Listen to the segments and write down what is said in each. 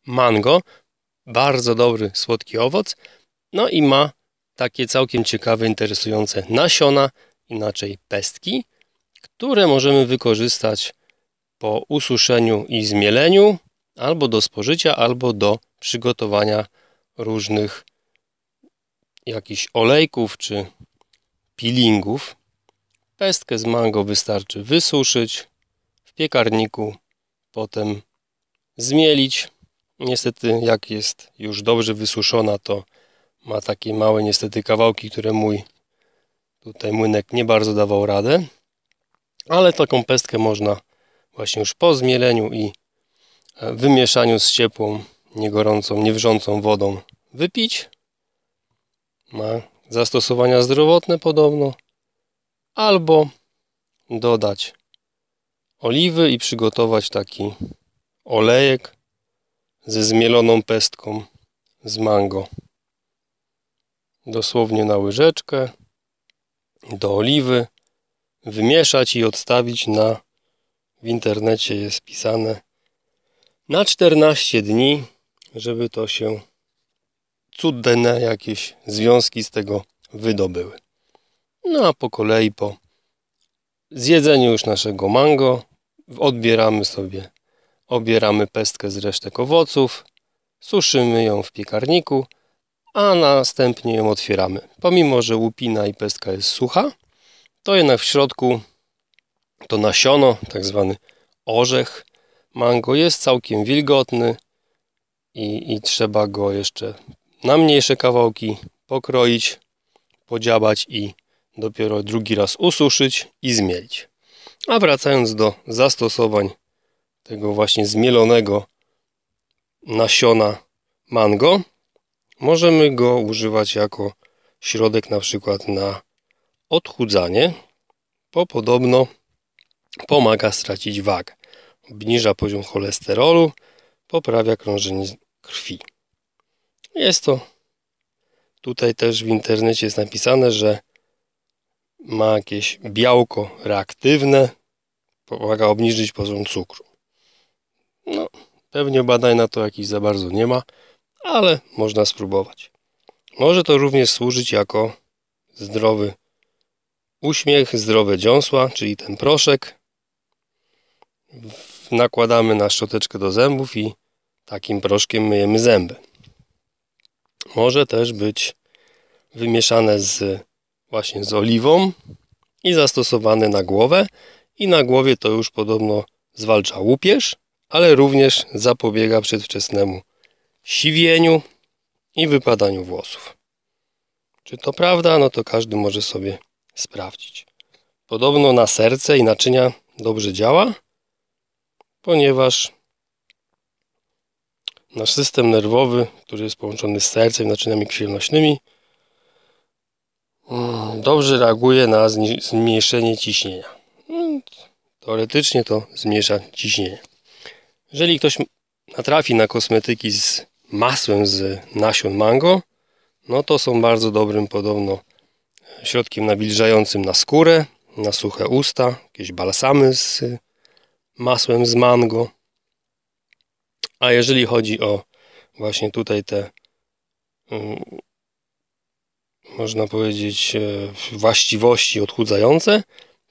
mango. Bardzo dobry, słodki owoc. No i ma takie całkiem ciekawe, interesujące nasiona, inaczej pestki, które możemy wykorzystać po ususzeniu i zmieleniu albo do spożycia, albo do przygotowania różnych jakichś olejków czy peelingów. Pestkę z mango wystarczy wysuszyć w piekarniku, potem zmielić. Niestety, jak jest już dobrze wysuszona, to ma takie małe niestety kawałki, które mój tutaj młynek nie bardzo dawał radę. Ale taką pestkę można właśnie już po zmieleniu i wymieszaniu z ciepłą, niegorącą, niewrzącą wodą wypić. Ma zastosowania zdrowotne podobno. Albo dodać oliwy i przygotować taki olejek ze zmieloną pestką z mango. Dosłownie na łyżeczkę do oliwy wymieszać i odstawić w internecie jest pisane na 14 dni, żeby to się cudne jakieś związki z tego wydobyły. No a po kolei po zjedzeniu już naszego mango obieramy pestkę z resztek owoców, suszymy ją w piekarniku, a następnie ją otwieramy. Pomimo że łupina i pestka jest sucha, to jednak w środku to nasiono, tak zwany orzech mango, jest całkiem wilgotny i trzeba go jeszcze na mniejsze kawałki pokroić, podziabać i dopiero drugi raz ususzyć i zmielić. A wracając do zastosowań tego właśnie zmielonego nasiona mango, możemy go używać jako środek na przykład na odchudzanie, bo podobno pomaga stracić wagę. Obniża poziom cholesterolu, poprawia krążenie krwi. Jest to tutaj też w internecie jest napisane, że ma jakieś białko reaktywne, pomaga obniżyć poziom cukru. No, pewnie badań na to jakichś za bardzo nie ma, ale można spróbować. Może to również służyć jako zdrowy uśmiech, zdrowe dziąsła, czyli ten proszek. Nakładamy na szczoteczkę do zębów i takim proszkiem myjemy zęby. Może też być wymieszane właśnie z oliwą i zastosowane na głowę. I na głowie to już podobno zwalcza łupież, ale również zapobiega przedwczesnemu siwieniu i wypadaniu włosów. Czy to prawda? No to każdy może sobie sprawdzić. Podobno na serce i naczynia dobrze działa, ponieważ nasz system nerwowy, który jest połączony z sercem i naczyniami krwionośnymi, dobrze reaguje na zmniejszenie ciśnienia. Teoretycznie to zmniejsza ciśnienie. Jeżeli ktoś natrafi na kosmetyki z masłem z nasion mango, no to są bardzo dobrym podobno środkiem nawilżającym na skórę, na suche usta, jakieś balsamy z masłem z mango. A jeżeli chodzi o właśnie tutaj te można powiedzieć właściwości odchudzające,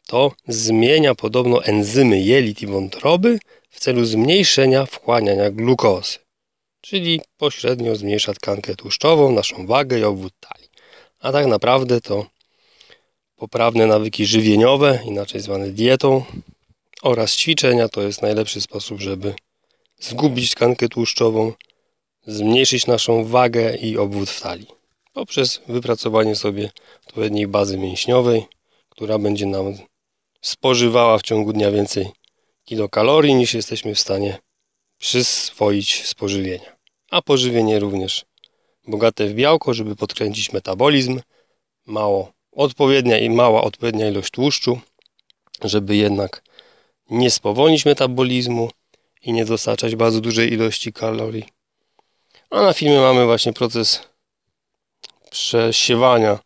to zmienia podobno enzymy jelit i wątroby w celu zmniejszenia wchłaniania glukozy, czyli pośrednio zmniejsza tkankę tłuszczową, naszą wagę i obwód talii. A tak naprawdę to poprawne nawyki żywieniowe, inaczej zwane dietą, oraz ćwiczenia to jest najlepszy sposób, żeby zgubić tkankę tłuszczową, zmniejszyć naszą wagę i obwód w talii poprzez wypracowanie sobie odpowiedniej bazy mięśniowej, która będzie nam spożywała w ciągu dnia więcej kilokalorii niż jesteśmy w stanie przyswoić z pożywienia. A pożywienie również bogate w białko, żeby podkręcić metabolizm, mała odpowiednia ilość tłuszczu, żeby jednak nie spowolnić metabolizmu i nie dostarczać bardzo dużej ilości kalorii. A na filmie mamy właśnie proces przesiewania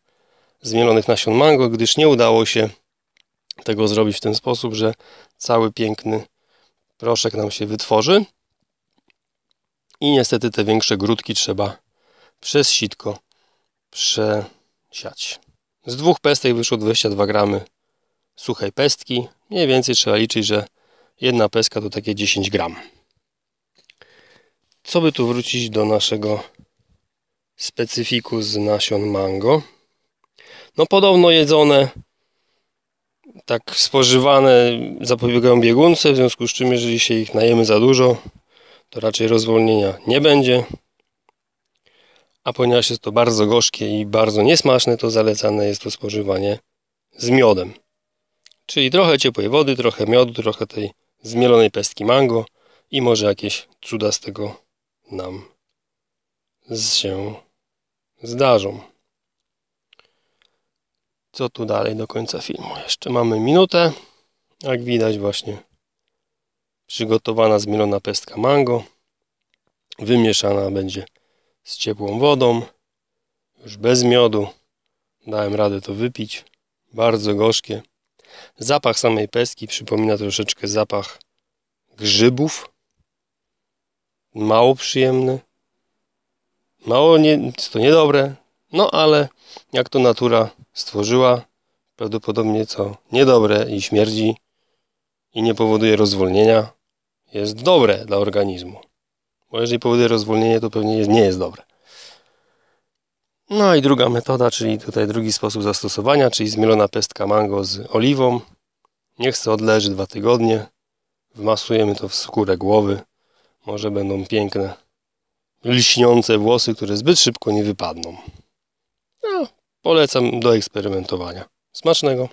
zmielonych nasion mango, gdyż nie udało się tego zrobić w ten sposób, że cały piękny proszek nam się wytworzy. I niestety te większe grudki trzeba przez sitko przesiać. Z 2 pestek wyszło 22 gramy suchej pestki. Mniej więcej trzeba liczyć, że jedna pestka to takie 10 gram. Co by tu wrócić do naszego specyfiku z nasion mango? No podobno jedzone, tak spożywane zapobiegają biegunce, w związku z czym jeżeli się ich najemy za dużo, to raczej rozwolnienia nie będzie. A ponieważ jest to bardzo gorzkie i bardzo niesmaczne, to zalecane jest to spożywanie z miodem. Czyli trochę ciepłej wody, trochę miodu, trochę tej zmielonej pestki mango i może jakieś cuda z tego nam się zdarzą. Co tu dalej do końca filmu? Jeszcze mamy minutę. Jak widać właśnie przygotowana zmielona pestka mango. Wymieszana będzie z ciepłą wodą. Już bez miodu. Dałem radę to wypić. Bardzo gorzkie. Zapach samej pestki przypomina troszeczkę zapach grzybów. Mało przyjemny. Jest to niedobre. No ale jak to natura stworzyła, prawdopodobnie co niedobre i śmierdzi i nie powoduje rozwolnienia, jest dobre dla organizmu. Bo jeżeli powoduje rozwolnienie, to pewnie nie jest dobre. No i druga metoda, czyli tutaj drugi sposób zastosowania, czyli zmielona pestka mango z oliwą. Niech se odleży 2 tygodnie. Wmasujemy to w skórę głowy. Może będą piękne, lśniące włosy, które zbyt szybko nie wypadną. No, polecam do eksperymentowania. Smacznego!